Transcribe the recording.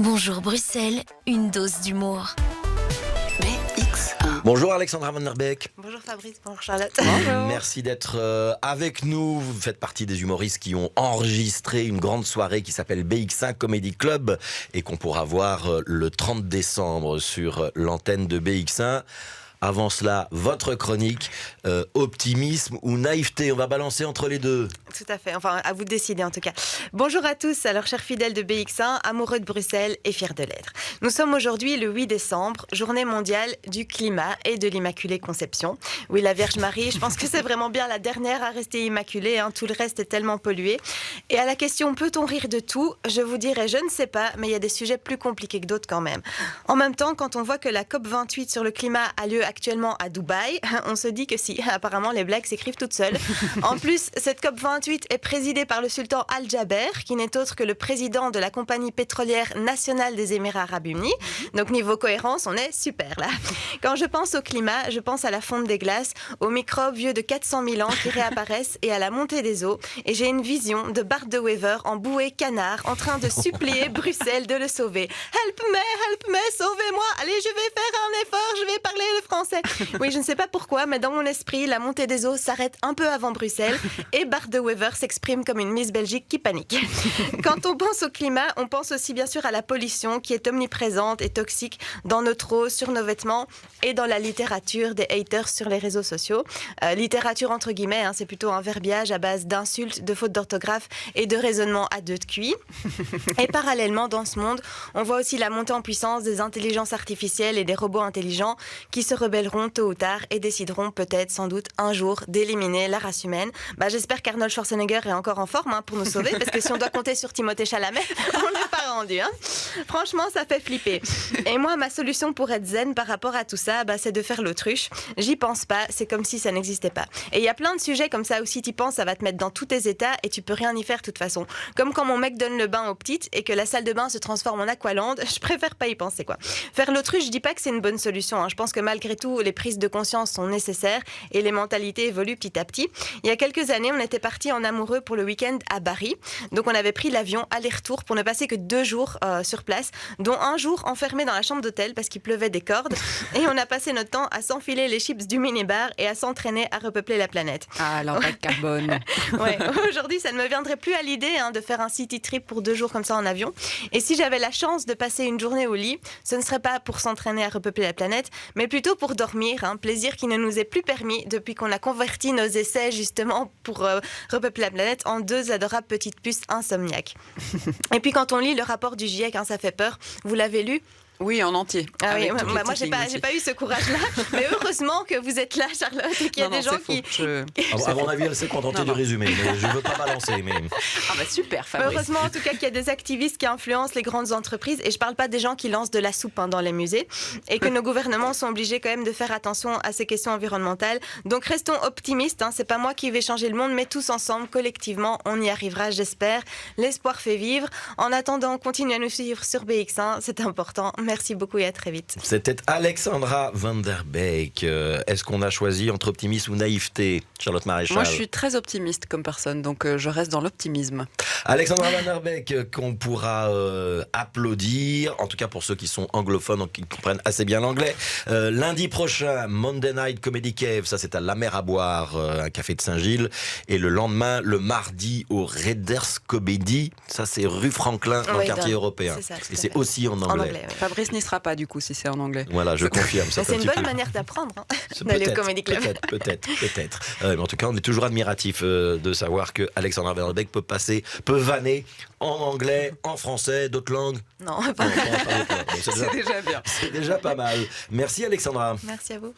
Bonjour Bruxelles, une dose d'humour. BX1. Bonjour Alexandra Van Der Beek. Bonjour Fabrice, bonjour Charlotte. Merci d'être avec nous. Vous faites partie des humoristes qui ont enregistré une grande soirée qui s'appelle BX1 Comedy Club et qu'on pourra voir le 30 décembre sur l'antenne de BX1. Avant cela, votre chronique, optimisme ou naïveté, on va balancer entre les deux. Tout à fait, enfin à vous de décider en tout cas. Bonjour à tous, alors chers fidèles de BX1, amoureux de Bruxelles et fiers de l'être. Nous sommes aujourd'hui le 8 décembre, journée mondiale du climat et de l'Immaculée Conception. Oui, la Vierge Marie, je pense que c'est vraiment bien la dernière à rester immaculée, hein, tout le reste est tellement pollué. Et à la question, peut-on rire de tout ? Je vous dirais, je ne sais pas, mais il y a des sujets plus compliqués que d'autres quand même. En même temps, quand on voit que la COP28 sur le climat a lieu actuellement à Dubaï, on se dit que si, apparemment les blagues s'écrivent toutes seules. En plus, cette COP28 est présidée par le sultan Al-Jaber, qui n'est autre que le président de la compagnie pétrolière nationale des Émirats Arabes Unis. Donc niveau cohérence, on est super là. Quand je pense au climat, je pense à la fonte des glaces, aux microbes vieux de 400 000 ans qui réapparaissent et à la montée des eaux. Et j'ai une vision de Bart de Wever en bouée canard en train de supplier Bruxelles de le sauver. Help me, sauvez-moi. Allez, je vais faire un effort, je vais parler le français. Oui, je ne sais pas pourquoi, mais dans mon esprit, la montée des eaux s'arrête un peu avant Bruxelles et Bart de Wever s'exprime comme une Miss Belgique qui panique. Quand on pense au climat, on pense aussi bien sûr à la pollution qui est omniprésente et toxique dans notre eau, sur nos vêtements et dans la littérature des haters sur les réseaux sociaux. Littérature entre guillemets, hein, c'est plutôt un verbiage à base d'insultes, de fautes d'orthographe et de raisonnements à deux de QI. Et parallèlement, dans ce monde, on voit aussi la montée en puissance des intelligences artificielles et des robots intelligents qui se rebelleront tôt ou tard et décideront peut-être, sans doute, un jour d'éliminer la race humaine. J'espère qu'Arnold Schwarzenegger est encore en forme pour nous sauver, parce que si on doit compter sur Timothée Chalamet, on n'est pas rendu. Hein. Franchement, ça fait flipper. Et moi, ma solution pour être zen par rapport à tout ça, c'est de faire l'autruche. J'y pense pas, c'est comme si ça n'existait pas. Et il y a plein de sujets comme ça où si tu penses, ça va te mettre dans tous tes états et tu peux rien y faire de toute façon. Comme quand mon mec donne le bain aux petites et que la salle de bain se transforme en aqualand, je préfère pas y penser quoi. Faire l'autruche, je dis pas que c'est une bonne solution. Hein. Je pense que malgré tout, les prises de conscience sont nécessaires et les mentalités évoluent petit à petit. Il y a quelques années, on était partis en amoureux pour le week-end à Bari. Donc on avait pris l'avion aller-retour pour ne passer que 2 jours sur place, dont un jour enfermé dans la chambre d'hôtel parce qu'il pleuvait des cordes. Et on a passé notre temps à s'enfiler les chips du minibar et à s'entraîner à repeupler la planète. Ah, l'impact carbone. Ouais, aujourd'hui, ça ne me viendrait plus à l'idée de faire un city trip pour 2 jours comme ça en avion. Et si j'avais la chance de passer une journée au lit, ce ne serait pas pour s'entraîner à repeupler la planète, mais plutôt pour dormir, plaisir qui ne nous est plus permis depuis qu'on a converti nos essais justement pour repeupler la planète en 2 adorables petites puces insomniaques. Et puis quand on lit le rapport du GIEC, ça fait peur. Vous l'avez lu ? Oui, en entier. Ah oui, moi, moi, j'ai pas eu ce courage-là. Mais heureusement que vous êtes là, Charlotte, et qu'il y a des gens qui... À mon avis, elle s'est contentée du résumé. Mais je ne veux pas balancer. Mais... super, Fabrice. Heureusement, en tout cas, qu'il y a des activistes qui influencent les grandes entreprises. Et je ne parle pas des gens qui lancent de la soupe dans les musées. Et que nos gouvernements sont obligés quand même de faire attention à ces questions environnementales. Donc, restons optimistes. C'est pas moi qui vais changer le monde, mais tous ensemble, collectivement, on y arrivera, j'espère. L'espoir fait vivre. En attendant, continuez à nous suivre sur BX1. C'est important. Merci beaucoup et à très vite. C'était Alexandra Van Der Beek. Est-ce qu'on a choisi entre optimisme ou naïveté, Charlotte Maréchal ? Moi, je suis très optimiste comme personne, donc je reste dans l'optimisme. Alexandra Van Der Beek, qu'on pourra applaudir, en tout cas pour ceux qui sont anglophones, qui comprennent assez bien l'anglais. Lundi prochain, Monday Night Comedy Cave, ça c'est à La Mer à Boire, un café de Saint-Gilles. Et le lendemain, le mardi, au Raiders Comedy, ça c'est rue Franklin, dans le quartier européen. C'est ça, et c'est aussi en anglais. Oui. Fabrice n'y sera pas du coup si c'est en anglais. Voilà, je confirme. Ça, c'est une bonne manière d'apprendre d'aller au Comedy Club. Peut-être. Mais en tout cas, on est toujours admiratif de savoir que Alexandra Van Der Beek peut vanner en anglais, en français, d'autres langues. Non, pas. C'est déjà bien. C'est déjà pas mal. Merci Alexandra. Merci à vous.